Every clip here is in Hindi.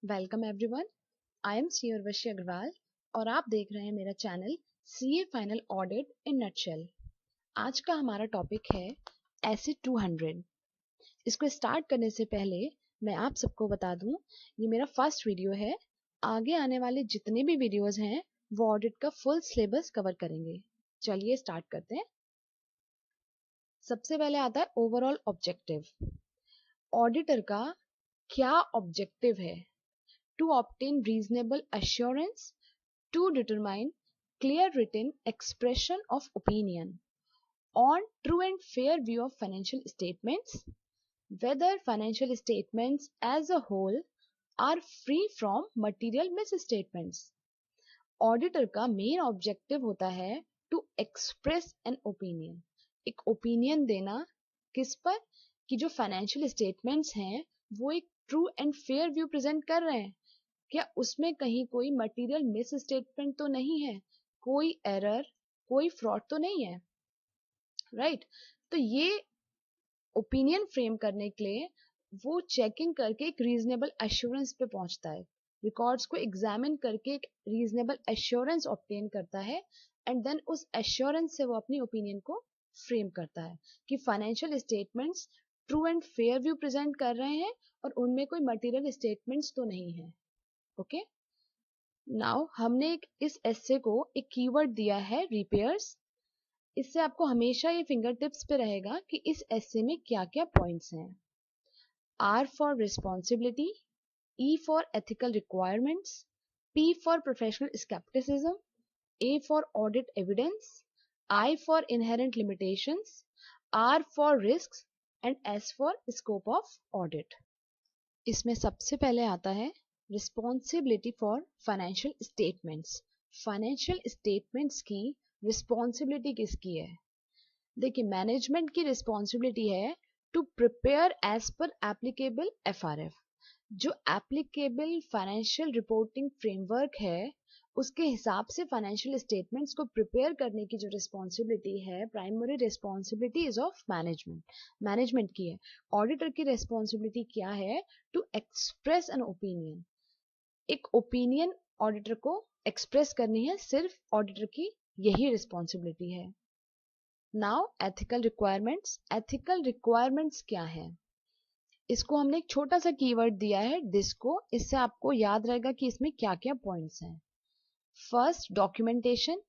Welcome everyone. I am C Urvashi Agrawal और आप देख रहे हैं मेरा channel CA final audit in nutshell. आज का हमारा टॉपिक है एसिड 200। इसको स्टार्ट करने से पहले मैं आप सबको बता दूं, ये मेरा फर्स्ट वीडियो है। आगे आने वाले जितने भी वीडियोस हैं वो ऑडिट का फुल सिलेबस कवर करेंगे। चलिए स्टार्ट करते हैं। सबसे पहले आता है ओवरऑल ऑब्जेक्टिव। ऑडिटर का क्या ऑब्जेक्टिव है? To obtain reasonable assurance, to determine clear written expression of opinion on true and fair view of financial statements, whether financial statements as a whole are free from material misstatements. Auditor का मेन ऑब्जेक्टिव होता है टू एक्सप्रेस एन ओपिनियन, एक ओपिनियन देना किस पर? कि जो फाइनेंशियल स्टेटमेंट्स हैं वो एक true and fair view present कर रहे हैं, क्या उसमें कहीं कोई मटेरियल मिस स्टेटमेंट तो नहीं है, कोई एरर, कोई फ्रॉड तो नहीं है, राइट? तो ये ओपिनियन फ्रेम करने के लिए वो चेकिंग करके एक रीजनेबल एश्योरेंस पे पहुंचता है, रिकॉर्ड्स को एग्जामिन करके एक रीजनेबल एश्योरेंस ऑब्टेन करता है एंड देन उस एश्योरेंस से वो अपनी ओपिनियन को फ्रेम करता है कि financial statements true and fair view present कर रहे हैं और उनमें कोई मटेरियल स्टेटमेंट्स तो नहीं है। ओके, नाउ हमने इस एस्से को एक कीवर्ड दिया है रिपेयर्स। इससे आपको हमेशा ये फिंगर टिप्स पे रहेगा कि इस एस्से में क्या क्या पॉइंट्स हैं। R for responsibility, E for ethical requirements, P for professional scepticism, A for audit evidence, I for inherent limitations, R for risks and S for scope of audit. इसमें सबसे पहले आता है responsibility for financial statements. Financial statements की रिस्पॉन्सिबिलिटी किसकी है? देखिए, मैनेजमेंट की रिस्पॉन्सिबिलिटी है to prepare as per applicable FRF. जो एप्लीकेबल फाइनेंशियल रिपोर्टिंग फ्रेमवर्क है उसके हिसाब से फाइनेंशियल स्टेटमेंट्स को प्रिपेयर करने की जो रिस्पॉन्सिबिलिटी है, primary responsibility is of management की है। ऑडिटर की रिस्पॉन्सिबिलिटी क्या है? To express an opinion. एक ओपिनियन ऑडिटर को एक्सप्रेस करनी है, सिर्फ ऑडिटर की यही रिस्पॉन्सिबिलिटी है। Now ethical requirements. Ethical requirements क्या है? इसको हमने एक छोटा सा कीवर्ड दिया है डिस्को, इससे आपको याद रहेगा कि इसमें क्या क्या पॉइंट्स हैं। First, documentation.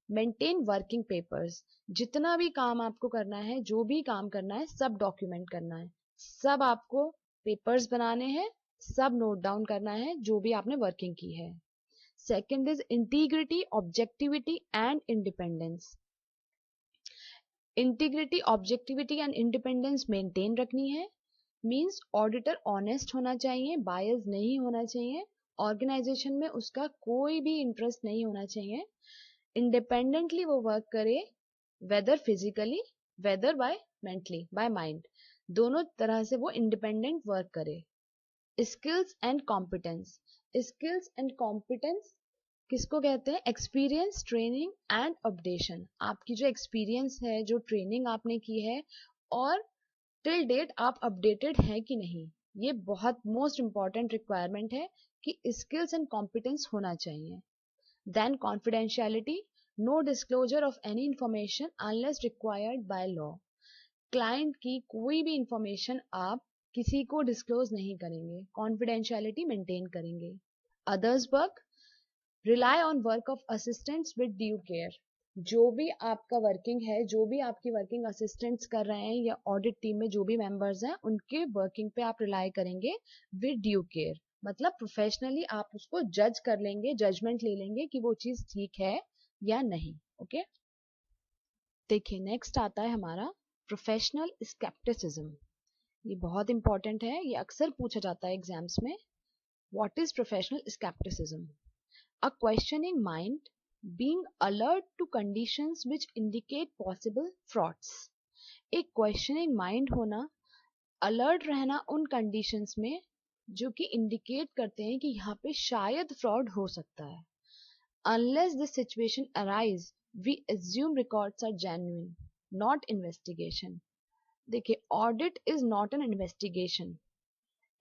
Maintain working papers. जितना भी काम आपको करना है, जो भी काम करना है, सब डॉक्यूमेंट करना है, सब आपको पेपर्स बनाने हैं, सब नोट डाउन करना है जो भी आपने वर्किंग की है। Second is integrity, objectivity and independence. Integrity, objectivity and independence maintain रखनी है। मीन्स ऑडिटर ऑनेस्ट होना चाहिए, बायस नहीं होना चाहिए, ऑर्गेनाइजेशन में उसका कोई भी इंटरेस्ट नहीं होना चाहिए, इंडिपेंडेंटली वो वर्क करे, whether physically whether by mentally by mind, दोनों तरह से वो इंडिपेंडेंट वर्क करे। Skills and competence. Skills and competence किसको कहते हैं? Experience, training and updation. आपकी जो एक्सपीरियंस है, जो ट्रेनिंग आपने की है और टिल डेट आप अपडेटेड हैं कि नहीं, ये बहुत मोस्ट इंपॉर्टेंट रिक्वायरमेंट है कि स्किल्स एंड कॉम्पिटेंस होना चाहिए। Then confidentiality, no disclosure of any information unless required by law. Client की कोई भी इंफॉर्मेशन आप किसी को डिस्क्लोज नहीं करेंगे, कॉन्फिडेंशियलिटी मेंटेन करेंगे। Others work, rely on work of assistants with due care. जो भी आपका वर्किंग है, जो भी आपकी वर्किंग असिस्टेंट्स कर रहे हैं या ऑडिट टीम में जो भी मेंबर्स हैं, उनके वर्किंग पे आप रिलाई करेंगे विद ड्यू केयर। मतलब प्रोफेशनली आप उसको जज कर लेंगे, जजमेंट ले लेंगे कि वो चीज ठीक है या नहीं। ओके, देखिए नेक्स्ट आता है हमारा प्रोफेशनल स्केप्टिसिज्म। ये बहुत इंपॉर्टेंट है, ये अक्सर पूछा जाता है एग्जाम्स में। What is professional scepticism? A questioning mind, being alert to conditions which indicate possible frauds. एक questioning mind होना, alert रहना उन conditions में जो कि indicate करते हैं कि यहाँ पे शायद fraud हो सकता है। Unless this situation arise, we assume records are genuine, not investigation. देखिए, audit is not an investigation.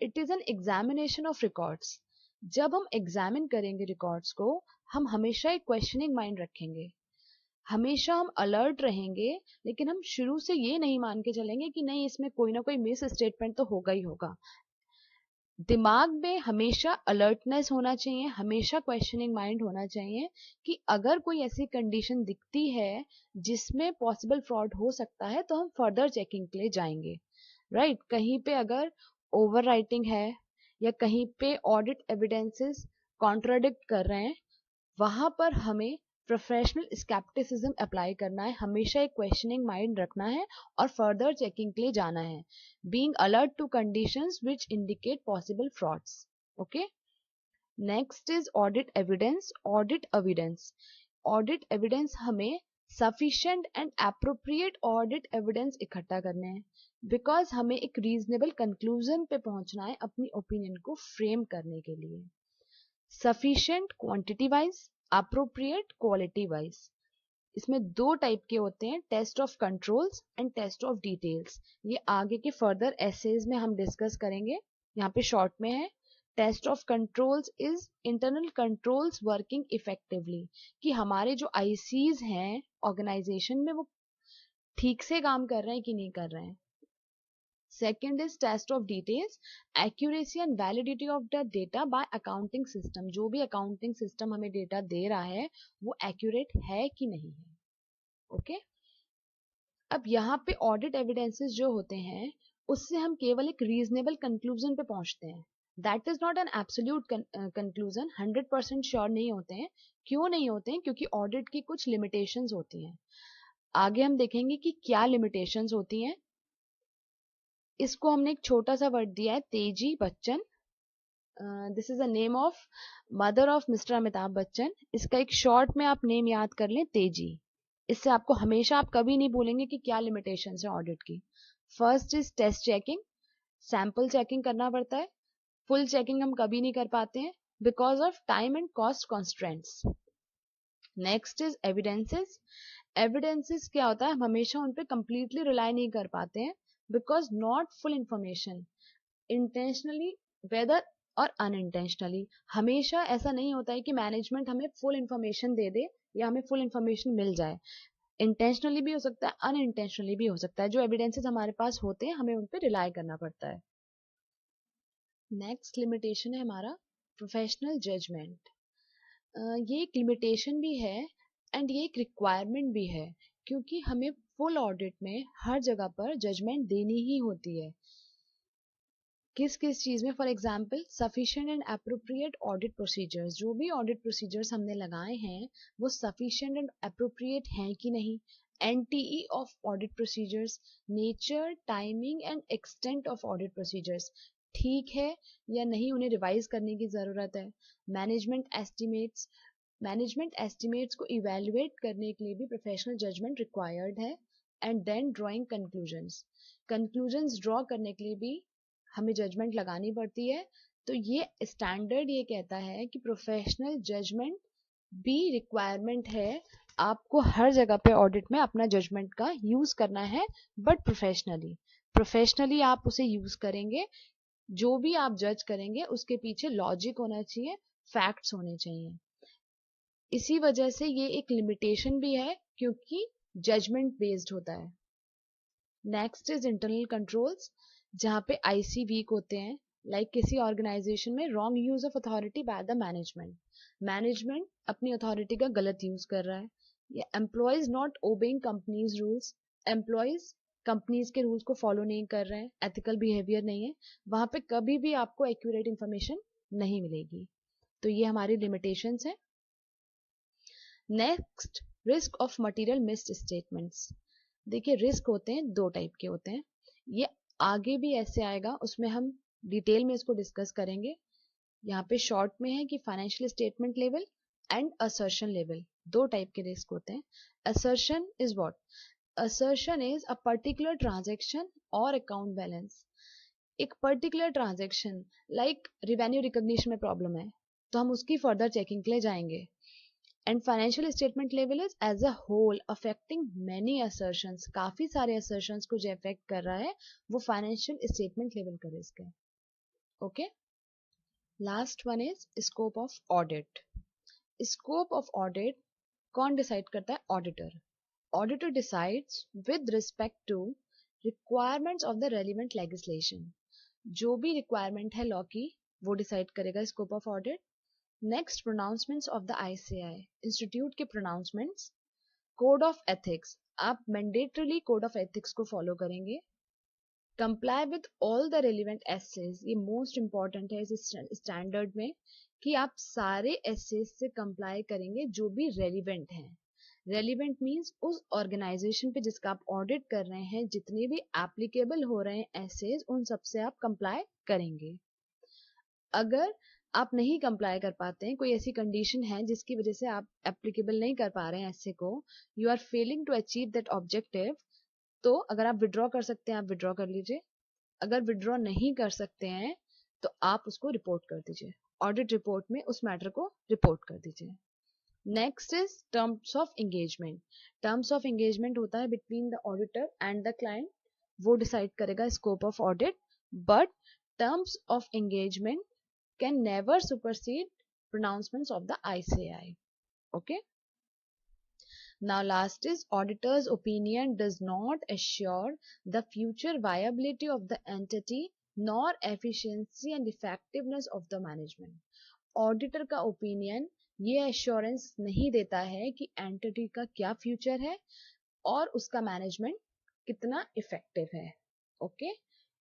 It is an examination of records. जब हम एग्जामिन करेंगे रिकॉर्ड्स को, हम हमेशा एक क्वेश्चनिंग माइंड रखेंगे, हमेशा हम अलर्ट रहेंगे, लेकिन हम शुरू से ये नहीं मान के चलेंगे कि नहीं इसमें कोई ना कोई मिस स्टेटमेंट तो होगा ही होगा। दिमाग में हमेशा अलर्टनेस होना चाहिए, हमेशा क्वेश्चनिंग माइंड होना चाहिए कि अगर कोई ऐसी कंडीशन दिखती है जिसमें पॉसिबल फ्रॉड हो सकता है तो हम फर्दर चेकिंग के लिए जाएंगे, राइट। कहीं पे अगर ओवर राइटिंग है या कहीं पे ऑडिट एविडेंसेस कॉन्ट्राडिक्ट कर रहे हैं, वहां पर हमें प्रोफेशनल स्केप्टिसिज्म अप्लाई करना है, हमेशा एक क्वेश्चनिंग माइंड रखना है और फर्दर चेकिंग के लिए जाना है, being alert to conditions which indicate possible frauds. Okay, next is audit evidence. Audit evidence हमें sufficient and appropriate audit evidence इकट्ठा करने हैं, बिकॉज हमें एक रीजनेबल कंक्लूजन पे पहुंचना है अपनी ओपिनियन को फ्रेम करने के लिए। Sufficient quantity wise, appropriate quality wise. इसमें दो टाइप के होते हैं, test of controls and test of details. ये आगे के फर्दर एसेज में हम डिस्कस करेंगे, यहाँ पे शॉर्ट में है। Test of controls is internal controls working effectively, कि हमारे जो आईसीज हैं ऑर्गेनाइजेशन में वो ठीक से काम कर रहे हैं कि नहीं कर रहे हैं। Second is test of details, accuracy and validity of the data by accounting system। जो भी accounting system हमें data दे रहा है वो accurate है कि नहीं है। ओके, अब यहाँ पे ऑडिट एविडेंसेस जो होते हैं उससे हम केवल एक रीजनेबल कंक्लूजन पे पहुंचते हैं। That is not an absolute conclusion, 100% sure नहीं होते हैं। क्यों नहीं होते हैं? क्योंकि ऑडिट की कुछ लिमिटेशंस होती हैं। आगे हम देखेंगे कि क्या लिमिटेशंस होती हैं। इसको हमने एक छोटा सा वर्ड दिया है, तेजी Bachchan. This is a name of mother of mister Amitabh Bachchan. इसका एक शॉर्ट में आप नेम याद कर लें, तेजी। इससे आपको हमेशा, आप कभी नहीं भूलेंगे कि क्या लिमिटेशंस है ऑडिट की। First is test checking, sample checking करना पड़ता है। फुल चेकिंग हम कभी नहीं कर पाते हैं because of time and cost constraints. Next is evidences. Evidences क्या होता है, हम हमेशा उन पर कंप्लीटली रिलाई नहीं कर पाते हैं because not full information, intentionally whether और अनइंटेंशनली। हमेशा ऐसा नहीं होता है कि मैनेजमेंट हमें फुल इंफॉर्मेशन दे दे या हमें फुल इंफॉर्मेशन मिल जाए। इंटेंशनली भी हो सकता है, अनइंटेंशनली भी हो सकता है। जो एविडेंसेस हमारे पास होते हैं हमें उन पर रिलाई करना पड़ता है। नेक्स्ट लिमिटेशन है हमारा प्रोफेशनल जजमेंट। ये एक लिमिटेशन भी है एंड ये एक रिक्वायरमेंट भी है, क्योंकि हमें फुल ऑडिट में हर जगह पर जजमेंट देनी ही होती है। किस किस चीज़ में? For example sufficient and appropriate audit procedures. जो भी ऑडिट प्रोसीजर्स हमने लगाए हैं वो सफिशिएंट एंड अप्रोप्रिएट हैं कि नहीं। NTE of audit procedures, nature, timing and extent of audit procedures ठीक है या नहीं, उन्हें रिवाइज करने की ज़रूरत है। मैनेजमेंट एस्टिमेट्स को इवेल्युएट करने के लिए भी प्रोफेशनल जजमेंट रिक्वायर्ड है। And then drawing conclusions draw करने के लिए भी हमें जजमेंट लगानी पड़ती है। तो ये स्टैंडर्ड ये कहता है कि प्रोफेशनल जजमेंट भी रिक्वायरमेंट है। आपको हर जगह पे ऑडिट में अपना जजमेंट का यूज करना है, बट प्रोफेशनली आप उसे यूज करेंगे। जो भी आप जज करेंगे उसके पीछे लॉजिक होना चाहिए, फैक्ट्स होने चाहिए। इसी वजह से ये एक लिमिटेशन भी है क्योंकि जजमेंट बेस्ड होता है। नेक्स्ट इज इंटरनल कंट्रोल्स, जहाँ पे आईसी वीक होते हैं। लाइक किसी ऑर्गेनाइजेशन में wrong use of authority by the management अपनी अथॉरिटी का गलत यूज कर रहा है, या employees not obeying companies rules, employees companies के रूल्स को फॉलो नहीं कर रहे हैं, एथिकल बिहेवियर नहीं है, वहां पे कभी भी आपको एक्यूरेट इंफॉर्मेशन नहीं मिलेगी। तो ये हमारी लिमिटेशंस है। Next, risk of material missed statements. देखिए रिस्क होते हैं दो टाइप के होते हैं, ये आगे भी ऐसे आएगा, उसमें हम डिटेल में इसको डिस्कस करेंगे। यहाँ पे शॉर्ट में है कि financial statement level and assertion level, दो टाइप के रिस्क होते हैं। Assertion is what? Assertion is a particular transaction और अकाउंट बैलेंस। एक particular transaction like revenue recognition में प्रॉब्लम है तो हम उसकी फर्दर चेकिंग के लिए जाएंगे। And financial statement level is as a whole affecting many assertions, काफी सारे असर्शंस को जो अफेक्ट कर रहा है वो फाइनेंशियल स्टेटमेंट लेवल का रिस्क है। Okay, last one is scope of audit. Scope of audit कौन डिसाइड करता है? Auditor. Auditor decides with respect to requirements of the relevant legislation. जो भी रिक्वायरमेंट है लॉ की वो डिसाइड करेगा scope of audit. Next, pronouncements of the ICAI, institute के प्रोनाउंसमेंट्स। कोड ऑफ एथिक्स, आप मैंडेटरीली कोड ऑफ एथिक्स को फॉलो करेंगे। Comply with all the relevant essays, ये मोस्ट इंपॉर्टेंट है इस स्टैंडर्ड में कि आप सारे एसेज से कंप्लाई करेंगे जो भी रेलिवेंट हैं। रेलिवेंट मीन्स उस ऑर्गेनाइजेशन पे जिसका आप ऑडिट कर रहे हैं जितने भी एप्लीकेबल हो रहे हैं एसेज उन सब से आप कंप्लाई करेंगे। अगर आप नहीं कंप्लाई कर पाते हैं, कोई ऐसी कंडीशन है जिसकी वजह से आप एप्लीकेबल नहीं कर पा रहे हैं ऐसे को, you are failing to achieve that objective, तो अगर आप विड्रॉ कर सकते हैं आप विड्रॉ कर लीजिए। अगर विड्रॉ नहीं कर सकते हैं तो आप उसको रिपोर्ट कर दीजिए, ऑडिट रिपोर्ट में उस मैटर को रिपोर्ट कर दीजिए। Next is terms of engagement. Terms of engagement होता है between the auditor and the client, वो डिसाइड करेगा scope of audit, but terms of engagement can never supersede pronouncements of the ICAI. Okay. Now last is auditor's opinion does not assure the future viability of the entity nor efficiency and effectiveness of the management. Auditor का opinion ये assurance नहीं देता है कि entity का क्या future है और उसका management कितना effective है. Okay.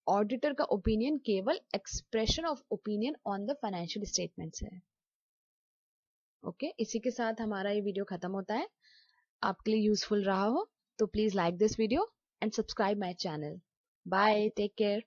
ऑडिटर का ओपिनियन केवल expression of opinion on the financial statements है। ओके, इसी के साथ हमारा ये वीडियो खत्म होता है। आपके लिए यूजफुल रहा हो तो please like this video and subscribe my channel. Bye, take care.